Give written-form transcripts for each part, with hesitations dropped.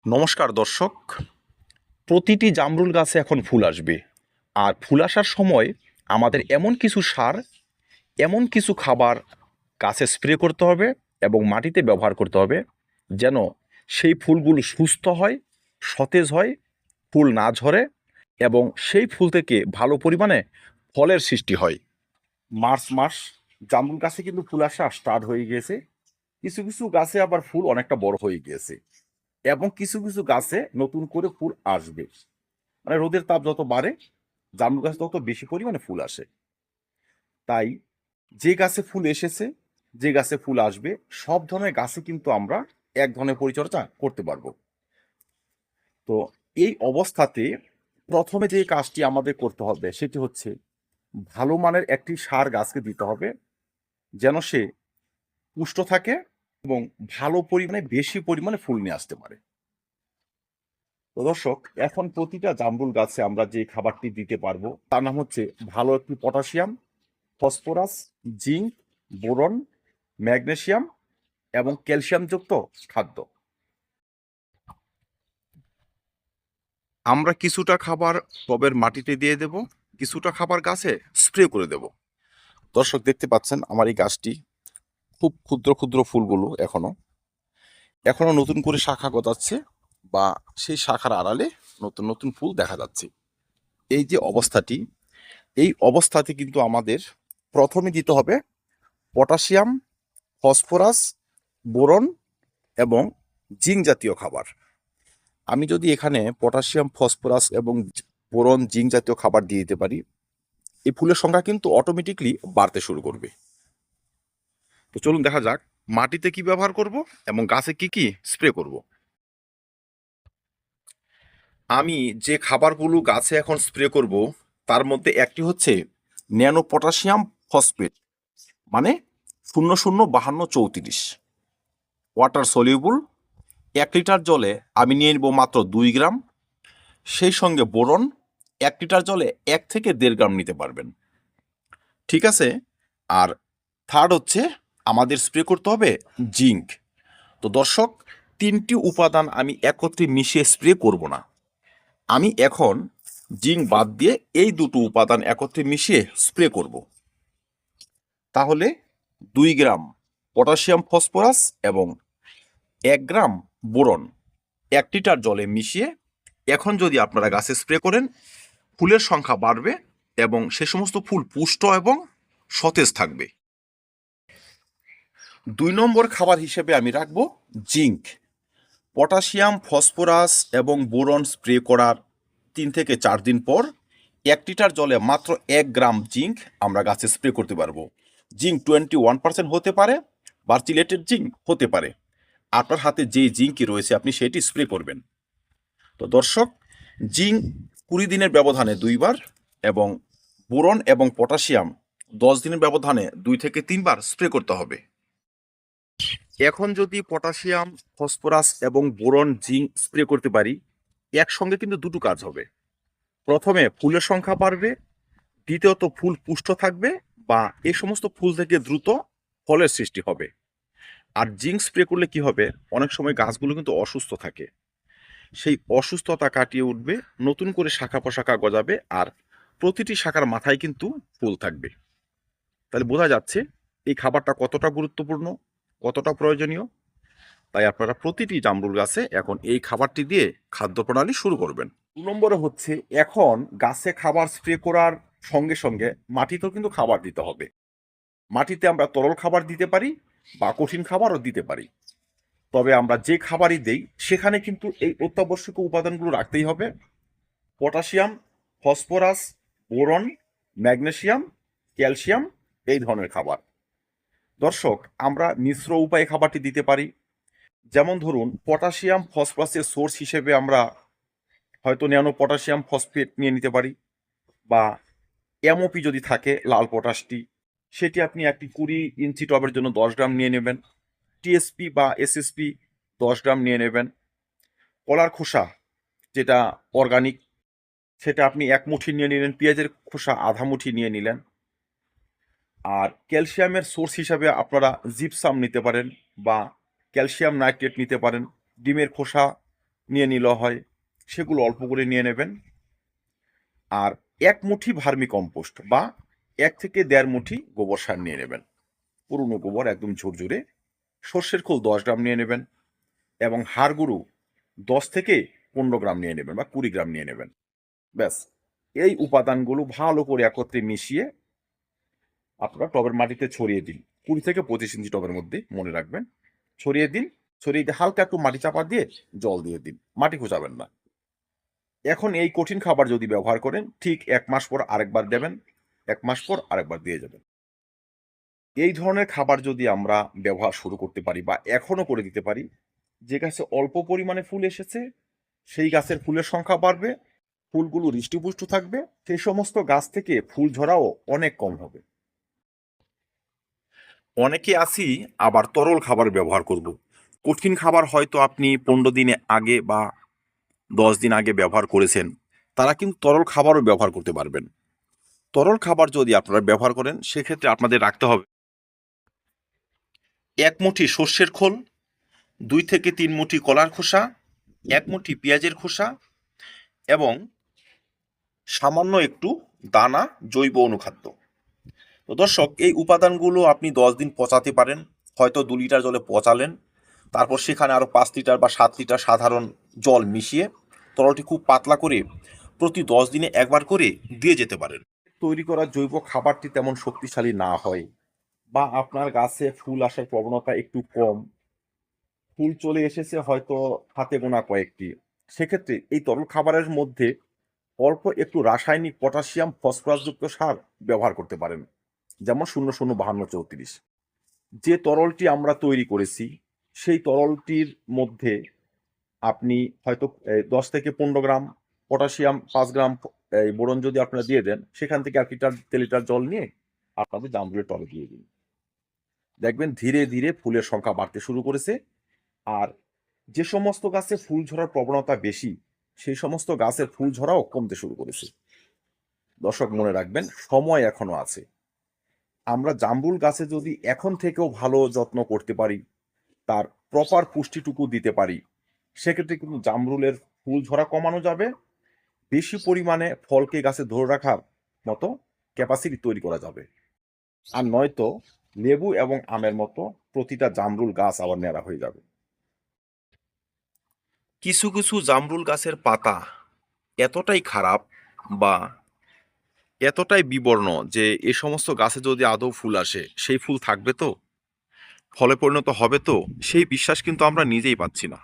নমস্কার দর্শক। প্রতিটি জামরুল গাছে এখন ফুল আসবে। আর ফুল আসার সময় আমাদের এমন কিছু সার, এমন কিছু খাবার গাছে স্প্রে করতে হবে এবং মাটিতে ব্যবহার করতে হবে, যেন সেই ফুলগুলো সুস্থ হয়, সতেজ হয়, ফুল না ঝরে এবং সেই ফুল থেকে ভালো পরিমাণে ফলের সৃষ্টি হয়। মার্চ মাস জামরুল গাছে কিন্তু ফুল আসা স্টার্ট হয়ে গিয়েছে। কিছু কিছু গাছে আবার ফুল অনেকটা বড় হয়ে গিয়েছে এবং কিছু কিছু গাছে নতুন করে ফুল আসবে। মানে রোদের তাপ যত বাড়ে জামরুল গাছে তত বেশি পরিমাণে ফুল আসে। তাই যে গাছে ফুল এসেছে, যে গাছে ফুল আসবে, সব ধরনের গাছে কিন্তু আমরা এক ধরনের পরিচর্যা করতে পারবো। তো এই অবস্থাতে প্রথমে যে কাজটি আমাদের করতে হবে সেটি হচ্ছে ভালো মানের একটি সার গাছকে দিতে হবে, যেন সে পুষ্ট থাকে এবং ভালো পরিমাণে বেশি পরিমাণে ফুল নিয়ে আসতে পারে। তো দর্শক, এখন প্রতিটা জামরুল গাছে আমরা যে খাবারটি দিতে পারবো তার নাম হচ্ছে ভালো একটি potassium, phosphorus, zinc, boron, magnesium এবং ক্যালসিয়ামযুক্ত খাদ্য। আমরা কিছুটা খাবার টবের মাটিতে দিয়ে দেব, কিছুটা খাবার গাছে স্প্রে করে দেব। দর্শক, দেখতে পাচ্ছেন আমার এই গাছটি খুব ক্ষুদ্র ক্ষুদ্র ফুলগুলো এখনো এখনো নতুন করে শাখা গজাচ্ছে বা সেই শাখার আড়ালে নতুন নতুন ফুল দেখা যাচ্ছে। এই যে অবস্থাটি, এই অবস্থাতে কিন্তু আমাদের প্রথমে দিতে হবে পটাশিয়াম, ফসফরাস, বোরন এবং জিঙ্ক জাতীয় খাবার। আমি যদি এখানে পটাশিয়াম, ফসফরাস এবং বোরন, জিঙ্ক জাতীয় খাবার দিয়ে দিতে পারি, এই ফুলের সংখ্যা কিন্তু অটোমেটিকলি বাড়তে শুরু করবে। তো চলুন দেখা যাক মাটিতে কি ব্যবহার করব এবং গাছে কি কি স্প্রে করব। আমি যে খাবারগুলো গাছে এখন স্প্রে করব তার মধ্যে একটি হচ্ছে ন্যানো পটাশিয়াম ফসফেট, মানে 005234, ওয়াটার সলিউবল। 1 লিটার জলে আমি নিয়ে নেব মাত্র 2 গ্রাম। সেই সঙ্গে বোরন 1 লিটার জলে 1 থেকে 1.5 গ্রাম নিতে পারবেন। ঠিক আছে। আর থার্ড হচ্ছে আমাদের স্প্রে করতে হবে জিঙ্ক। তো দর্শক, 3টি উপাদান আমি একত্রে মিশিয়ে স্প্রে করব না। আমি এখন জিঙ্ক বাদ দিয়ে এই দুটো উপাদান একত্রে মিশিয়ে স্প্রে করব। তাহলে 2 গ্রাম পটাশিয়াম ফসফরাস এবং 1 গ্রাম বোরন 1 লিটার জলে মিশিয়ে এখন যদি আপনারা গাছে স্প্রে করেন, ফুলের সংখ্যা বাড়বে এবং সে সমস্ত ফুল পুষ্ট এবং সতেজ থাকবে। 2 নম্বর খাবার হিসেবে আমি রাখবো জিঙ্ক। পটাশিয়াম, ফসফরাস এবং বোরন স্প্রে করার 3 থেকে 4 দিন পর 1 লিটার জলে মাত্র 1 গ্রাম জিঙ্ক আমরা গাছে স্প্রে করতে পারবো। জিঙ্ক 21% হতে পারে বা চিলেটেড জিঙ্ক হতে পারে। আপনার হাতে যে জিঙ্কই রয়েছে আপনি সেটি স্প্রে করবেন। তো দর্শক, জিঙ্ক 20 দিনের ব্যবধানে 2 বার এবং বোরন এবং পটাশিয়াম 10 দিনের ব্যবধানে 2 থেকে 3 বার স্প্রে করতে হবে। এখন যদি পটাশিয়াম, ফসফরাস এবং বোরন, জিঙ্ক স্প্রে করতে পারি, একসঙ্গে কিন্তু দুটো কাজ হবে। প্রথমে ফুলের সংখ্যা বাড়বে, দ্বিতীয়ত ফুল পুষ্ট থাকবে বা এই সমস্ত ফুল থেকে দ্রুত ফলের সৃষ্টি হবে। আর জিঙ্ক স্প্রে করলে কি হবে, অনেক সময় গাছগুলো কিন্তু অসুস্থ থাকে, সেই অসুস্থতা কাটিয়ে উঠবে, নতুন করে শাখা প্রশাখা গজাবে আর প্রতিটি শাখার মাথায় কিন্তু ফুল থাকবে। তাহলে বোঝা যাচ্ছে এই খাবারটা কতটা গুরুত্বপূর্ণ, কতটা প্রয়োজনীয়। তাই আপনারা প্রতিটি জামরুল গাছে এখন এই খাবারটি দিয়ে খাদ্য প্রণালী শুরু করবেন। 2 নম্বরে হচ্ছে এখন গাছে খাবার স্প্রে করার সঙ্গে সঙ্গে মাটিতেও কিন্তু খাবার দিতে হবে। মাটিতে আমরা তরল খাবার দিতে পারি বা কঠিন খাবারও দিতে পারি। তবে আমরা যে খাবারই দেই সেখানে কিন্তু এই অত্যাবশ্যকীয় উপাদানগুলো রাখতেই হবে: potassium, phosphorus, boron, magnesium, calcium, এই ধরনের খাবার। দর্শক, আমরা মিশ্র উপায়ে খাবারটি দিতে পারি। যেমন ধরুন, পটাশিয়াম ফসফরাসের সোর্স হিসেবে আমরা হয়তো ন্যানো পটাশিয়াম ফসফেট নিয়ে নিতে পারি, বা এমওপি যদি থাকে লাল পটাশটি, সেটি আপনি একটি 20 ইঞ্চি টবের জন্য 10 গ্রাম নিয়ে নেবেন। টিএসপি বা এসএসপি 10 গ্রাম নিয়ে নেবেন। কলার খোসা যেটা অর্গানিক, সেটা আপনি 1 মুঠি নিয়ে নিলেন। পেঁয়াজের খোসা আধা মুঠি নিয়ে নিলেন। আর ক্যালসিয়ামের সোর্স হিসাবে আপনারা জিপসাম নিতে পারেন বা ক্যালসিয়াম নাইট্রেট নিতে পারেন। ডিমের খোসা নিয়ে নিলে হয়, সেগুলো অল্প করে নিয়ে নেবেন। আর 1 মুঠি ভার্মি কম্পোস্ট বা 1 থেকে 1.5 মুঠি গোবর সার নিয়ে নেবেন, পুরনো গোবর একদম ঝুরঝুরে। সর্ষের খোল 10 গ্রাম নিয়ে নেবেন এবং হাড় গুঁড়ো 10 থেকে 15 গ্রাম নিয়ে নেবেন বা 20 গ্রাম নিয়ে নেবেন। ব্যাস, এই উপাদানগুলো ভালো করে একত্রে মিশিয়ে আপনারা টবের মাটিতে ছড়িয়ে দিন। 20 থেকে 25 ইঞ্চি টবের মধ্যে, মনে রাখবেন। ছড়িয়ে দিন, ছড়িয়ে দিয়ে হালকা একটু মাটি চাপা দিয়ে জল দিয়ে দিন, মাটি খোঁচাবেন না। এখন এই কঠিন খাবার যদি ব্যবহার করেন, ঠিক 1 মাস পর আরেকবার দেবেন, 1 মাস পর আরেকবার দিয়ে যাবেন। এই ধরনের খাবার যদি আমরা ব্যবহার শুরু করতে পারি বা এখনো করে দিতে পারি, যে গাছে অল্প পরিমাণে ফুল এসেছে সেই গাছের ফুলের সংখ্যা বাড়বে, ফুলগুলো হৃষ্টপুষ্ট থাকবে, সেই সমস্ত গাছ থেকে ফুল ঝরাও অনেক কম হবে। অনেকে আছি আবার তরল খাবার ব্যবহার করব। কঠিন খাবার হয়তো আপনি 15 দিন আগে বা 10 দিন আগে ব্যবহার করেছেন, তারা কিন্তু তরল খাবারও ব্যবহার করতে পারবেন। তরল খাবার যদি আপনারা ব্যবহার করেন, সেক্ষেত্রে আপনাদের রাখতে হবে 1 মুঠি সর্ষের খোল, 2 থেকে 3 মুঠি কলার খোসা, 1 মুঠি পেঁয়াজের খোসা এবং সামান্য একটু দানা জৈব অনুখাদ্য। তো দর্শক, এই উপাদানগুলো আপনি 10 দিন পচাতে পারেন। হয়তো 2 লিটার জলে পচালেন, তারপর সেখানে আরও 5 লিটার বা 7 লিটার সাধারণ জল মিশিয়ে তরলটি খুব পাতলা করে প্রতি 10 দিনে একবার করে দিয়ে যেতে পারেন। তৈরি করা জৈব খাবারটি তেমন শক্তিশালী না হয় বা আপনার গাছে ফুল আসার প্রবণতা একটু কম, ফুল চলে এসেছে হয়তো হাতে গোনা কয়েকটি, সেক্ষেত্রে এই তরল খাবারের মধ্যে অল্প একটু রাসায়নিক পটাশিয়াম ফসফরাসযুক্ত সার ব্যবহার করতে পারেন, যেমন 005234। যে তরলটি আমরা তৈরি করেছি সেই তরলটির মধ্যে আপনি হয়তো 10 থেকে 15 গ্রাম পটাশিয়াম, 5 গ্রাম এই বোরন যদি আপনারা দিয়ে দেন, সেখান থেকে 1 লিটার 1.5 লিটার জল নিয়ে আপনাদের জামরুলের টবে দিয়ে দিন। দেখবেন ধীরে ধীরে ফুলের সংখ্যা বাড়তে শুরু করেছে। আর যে সমস্ত গাছে ফুল ঝরার প্রবণতা বেশি, সেই সমস্ত গাছের ফুল ঝরাও কমতে শুরু করেছে। দর্শক, মনে রাখবেন, সময় এখনো আছে। আমরা জামরুল গাছে যদি এখন থেকেও ভালো যত্ন করতে পারি, তার প্রপার পুষ্টিটুকু দিতে পারি, সেক্ষেত্রে কিন্তু জামরুলের ফুল ঝরা কমানো যাবে, বেশি পরিমাণে ফলকে গাছে ধরে রাখার মতো ক্যাপাসিটি তৈরি করা যাবে। আর নয়তো লেবু এবং আমের মতো প্রতিটা জামরুল গাছ আবার ন্যাড়া হয়ে যাবে। কিছু কিছু জামরুল গাছের পাতা এতটাই খারাপ বা এতটাই বিবর্ণ যে এ সমস্ত গাছে যদি আদৌ ফুল আসে, সেই ফুল থাকবে তো, ফলে পরিণত হবে তো, সেই বিশ্বাস কিন্তু আমরা নিজেই পাচ্ছি না।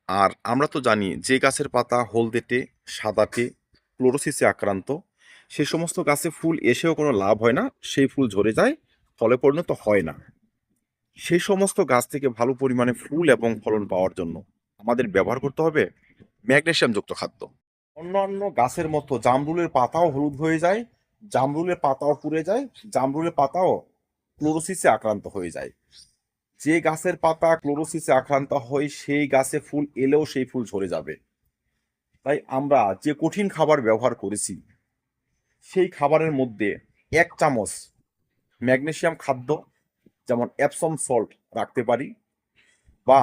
আর আমরা তো জানি যে গাছের পাতা হলদেটে, সাদাটে, ক্লোরোসিসে আক্রান্ত, সে সমস্ত গাছে ফুল এসেও কোনো লাভ হয় না, সেই ফুল ঝরে যায়, ফলে পরিণত হয় না। সেই সমস্ত গাছ থেকে ভালো পরিমাণে ফুল এবং ফলন পাওয়ার জন্য আমাদের ব্যবহার করতে হবে ম্যাগনেসিয়ামযুক্ত খাদ্য। অন্যান্য গাছের মতো জামরুলের পাতাও হলুদ হয়ে যায়, জামরুলের পাতাও পুড়ে যায়, জামরুলের পাতাও ক্লোরোসিসে আক্রান্ত হয়ে যায়। যে গাছের পাতা ক্লোরোসিসে আক্রান্ত হয়, সেই গাছে ফুল এলেও সেই ফুল ঝরে যাবে। তাই আমরা যে কঠিন খাবার ব্যবহার করেছি, সেই খাবারের মধ্যে 1 চামচ ম্যাগনেসিয়াম খাদ্য, যেমন এপসম সল্ট রাখতে পারি, বা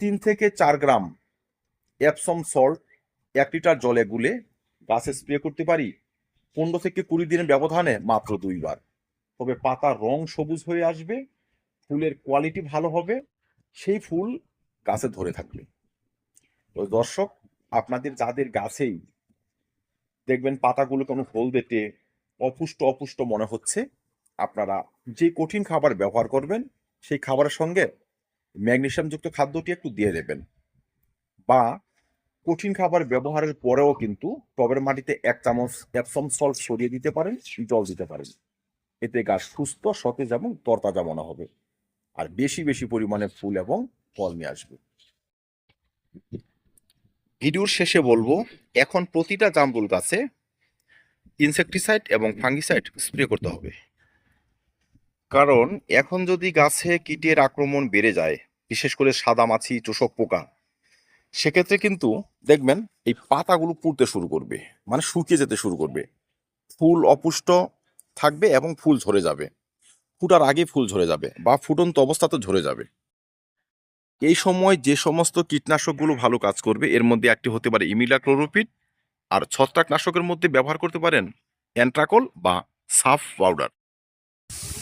3 থেকে 4 গ্রাম এপসম সল্ট 1 লিটার জলে গুলে গাছে স্প্রে করতে পারি 15 থেকে 20 দিনের ব্যবধানে মাত্র 2 বার। তবে পাতার রং সবুজ হয়ে আসবে, ফুলের কোয়ালিটি ভালো হবে, সেই ফুল গাছে ধরে থাকবে। তো দর্শক, আপনাদের যাদের গাছেই দেখবেন পাতাগুলো কোনো হলদেটে, অপুষ্ট অপুষ্ট মনে হচ্ছে, আপনারা যে কঠিন খাবার ব্যবহার করবেন, সেই খাবারের সঙ্গে ম্যাগনেসিয়ামযুক্ত খাদ্যটি একটু দিয়ে দেবেন। বা কঠিন খাবার ব্যবহারের পরেও কিন্তু টবের মাটিতে 1 চামচ এপসম সল্ট ছড়িয়ে দিতে পারেন, জল দিতে পারেন। এতে গাছ সুস্থ, সতেজ এবং তরতাজা মনে হবে, আর বেশি বেশি পরিমাণে ফুল এবং ফল নিয়ে আসবে। ভিডিওর শেষে বলবো, এখন প্রতিটা জামরুল গাছে ইনসেকটিসাইড এবং ফাঙ্গিসাইড স্প্রে করতে হবে। কারণ এখন যদি গাছে কীটের আক্রমণ বেড়ে যায়, বিশেষ করে সাদামাছি, চোষক পোকা, সেক্ষেত্রে কিন্তু দেখবেন এই পাতাগুলো পুড়তে শুরু করবে, মানে শুকিয়ে যেতে শুরু করবে, ফুল অপুষ্ট থাকবে এবং ফুল ঝরে যাবে, ফুটার আগে ফুল ঝরে যাবে বা ফুটন্ত অবস্থাতে ঝরে যাবে। এই সময় যে সমস্ত কীটনাশকগুলো ভালো কাজ করবে এর মধ্যে একটি হতে পারে ইমিডাক্লোরোপিড, আর ছত্রাকনাশকের মধ্যে ব্যবহার করতে পারেন অ্যান্ট্রাকল বা সাফ পাউডার।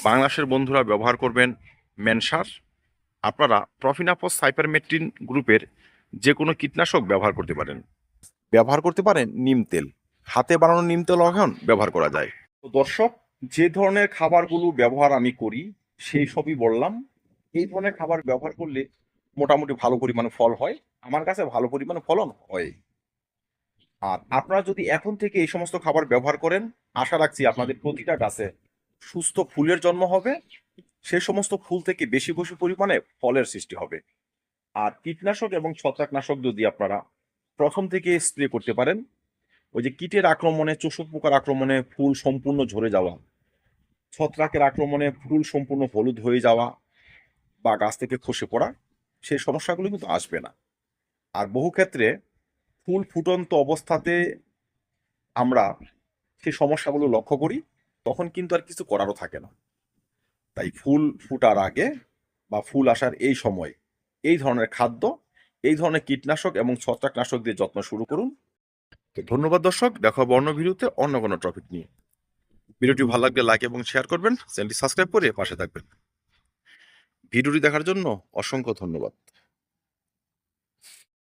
বাংলাদেশের বন্ধুরা ব্যবহার করবেন মেনসার। আপনারা প্রফিনাফস সাইপারমেট্রিন গ্রুপের যে কোনো কীটনাশক ব্যবহার করতে পারেন। ব্যবহার করতে পারেন নিম তেল, হাতে বানানো নিম তেল এখন ব্যবহার করা যায়। তো দর্শক, যে ধরনের খাবারগুলো ব্যবহার আমি করি সেই সবই বললাম। এই ধরনের খাবার ব্যবহার করলে মোটামুটি ভালো পরিমাণে ফল হয়, আমার কাছে ভালো পরিমাণে ফলন হয়। আর আপনারা যদি এখন থেকে এই সমস্ত খাবার ব্যবহার করেন, আশা রাখছি আপনাদের প্রতিটা গাছে সুস্থ ফুলের জন্ম হবে, সেই সমস্ত ফুল থেকে বেশি বেশি পরিমাণে ফলের সৃষ্টি হবে। আর কীটনাশক এবং ছত্রাকনাশক যদি আপনারা প্রথম থেকে স্প্রে করতে পারেন, ওই যে কীটের আক্রমণে, চোষক পোকার আক্রমণে ফুল সম্পূর্ণ ঝরে যাওয়া, ছত্রাকের আক্রমণে ফুল সম্পূর্ণ হলুদ হয়ে যাওয়া বা গাছ থেকে খসে পড়া, সেই সমস্যাগুলো কিন্তু আসবে না। আর বহু ক্ষেত্রে ফুল ফুটন্ত অবস্থাতে আমরা সেই সমস্যাগুলো লক্ষ্য করি, তখন কিন্তু আর কিছু করারও থাকে না। তাই ফুল ফুটার আগে বা ফুল আসার এই সময় এই ধরনের খাদ্য, এই ধরনের কীটনাশক এবং ছত্রাকনাশক দিয়ে যত্ন শুরু করুন। তো ধন্যবাদ দর্শক, দেখা হবে অন্য ভিডিওতে অন্য কোনো টপিক নিয়ে। ভিডিওটি ভালো লাগলে লাইক এবং শেয়ার করবেন, চ্যানেলটি সাবস্ক্রাইব করে পাশে থাকবেন। ভিডিওটি দেখার জন্য অসংখ্য ধন্যবাদ।